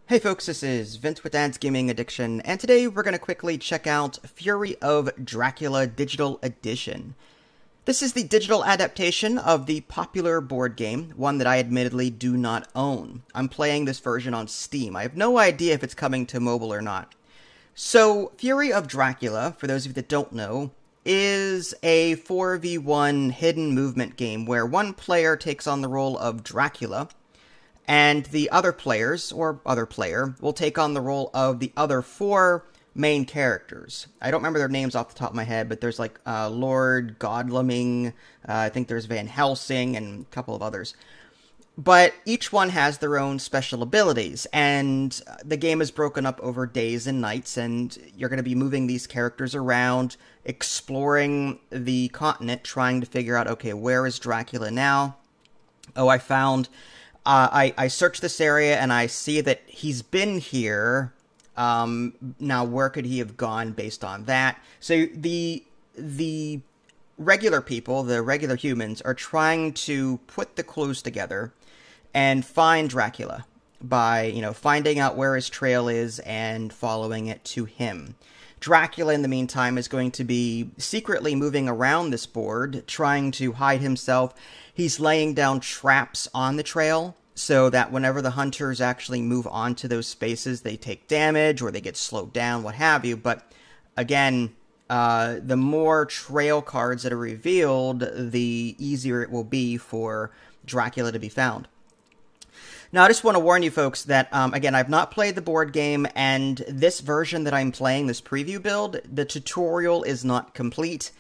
Hey folks, this is Vince with Dad's Gaming Addiction, and today we're going to quickly check out Fury of Dracula Digital Edition. This is the digital adaptation of the popular board game, one that I admittedly do not own. I'm playing this version on Steam. I have no idea if it's coming to mobile or not. So, Fury of Dracula, for those of you that don't know, is a 4v1 hidden movement game where one player takes on the role of Dracula, and the other players, or other player, will take on the role of the other four main characters. I don't remember their names off the top of my head, but there's like Lord Godalming, I think there's Van Helsing, and a couple of others. But each one has their own special abilities, and the game is broken up over days and nights, and you're going to be moving these characters around, exploring the continent, trying to figure out, okay, where is Dracula now? Oh, I found... I searched this area and I see that he's been here. Now, where could he have gone based on that? So the regular people, the regular humans, are trying to put the clues together and find Dracula by, finding out where his trail is and following it to him. Dracula, in the meantime, is going to be secretly moving around this board, trying to hide himself. He's laying down traps on the trail so that whenever the hunters actually move on to those spaces, they take damage or they get slowed down, what have you. But again, the more trail cards that are revealed, the easier it will be for Dracula to be found. Now, I just want to warn you folks that, again, I've not played the board game, and this version that I'm playing, this preview build, the tutorial is not complete,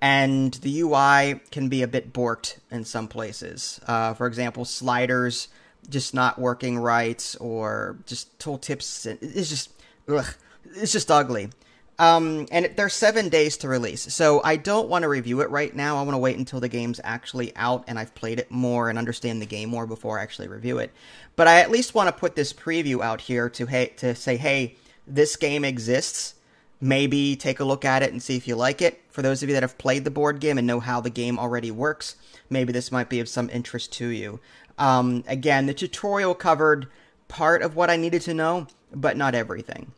and the UI can be a bit borked in some places. For example, sliders just not working right, or just tooltips, it's just ugly. And there's 7 days to release, so I don't want to review it right now. I want to wait until the game's actually out and I've played it more and understand the game more before I actually review it. But I at least want to put this preview out here to say, hey, this game exists. Maybe take a look at it and see if you like it. For those of you that have played the board game and know how the game already works, maybe this might be of some interest to you. Again, the tutorial covered part of what I needed to know, but not everything.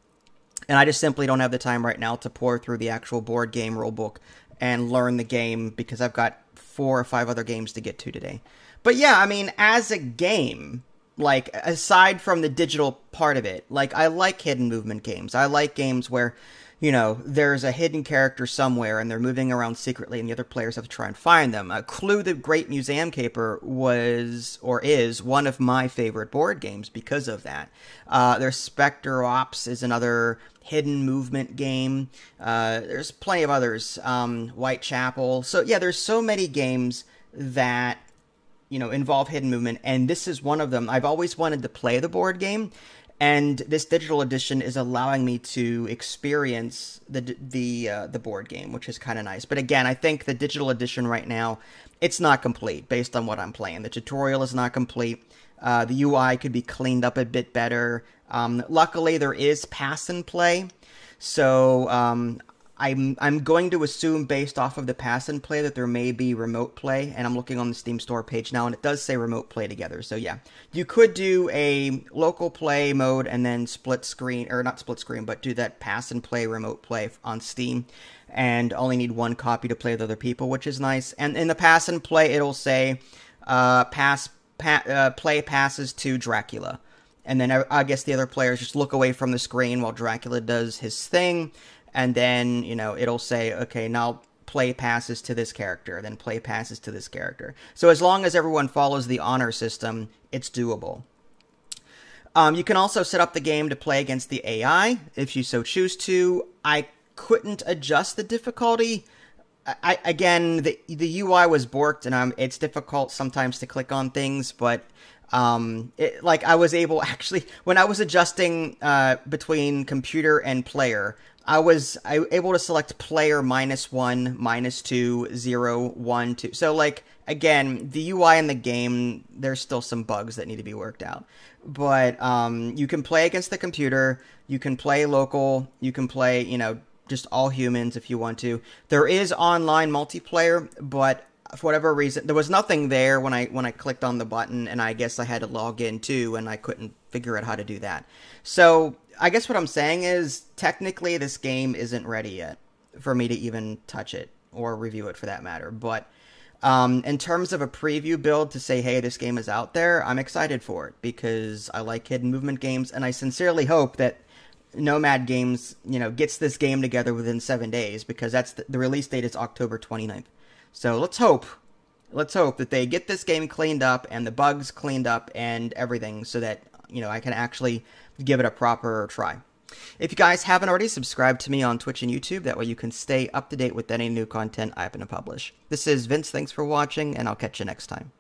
And I just simply don't have the time right now to pour through the actual board game rulebook and learn the game because I've got 4 or 5 other games to get to today. But yeah, I mean, as a game, like, aside from the digital part of it, like, I like hidden movement games. I like games where, there's a hidden character somewhere and they're moving around secretly and the other players have to try and find them. Clue the Great Museum Caper was, or is, one of my favorite board games because of that. There's Spectre Ops is another hidden movement game. There's plenty of others. Whitechapel. So yeah, there's so many games that involve hidden movement, and this is one of them. I've always wanted to play the board game, and this digital edition is allowing me to experience the board game, which is kind of nice. But again, I think the digital edition right now, it's not complete based on what I'm playing. The tutorial is not complete. The UI could be cleaned up a bit better. Luckily, there is pass and play, so I'm going to assume based off of the pass and play that there may be remote play, and I'm looking on the Steam store page now, and it does say remote play together. So yeah, you could do a local play mode and then split screen, or not split screen, but do that pass and play remote play on Steam, and only need 1 copy to play with other people, which is nice. And in the pass and play, it'll say play passes to Dracula. And then I guess the other players just look away from the screen while Dracula does his thing. And then, it'll say, okay, now play passes to this character, then play passes to this character. So as long as everyone follows the honor system, it's doable. You can also set up the game to play against the AI, if you so choose to. I couldn't adjust the difficulty. Again, the UI was borked, and it's difficult sometimes to click on things, but I was able, actually, when I was adjusting between computer and player, I was able to select player -1, -2, 0, 1, 2. So, again, the UI in the game, there's still some bugs that need to be worked out. But you can play against the computer, you can play local, you can play, just all humans if you want to. There is online multiplayer, but for whatever reason, there was nothing there when I clicked on the button, and I guess I had to log in too, and I couldn't figure out how to do that. So I guess what I'm saying is technically this game isn't ready yet for me to even touch it or review it for that matter. But in terms of a preview build to say, hey, this game is out there, I'm excited for it because I like hidden movement games, and I sincerely hope that Nomad Games, gets this game together within 7 days, because that's the release date is October 29th. So let's hope that they get this game cleaned up and the bugs cleaned up and everything so that, I can actually give it a proper try. If you guys haven't already, subscribe to me on Twitch and YouTube. That way you can stay up to date with any new content I happen to publish. This is Vince. Thanks for watching, and I'll catch you next time.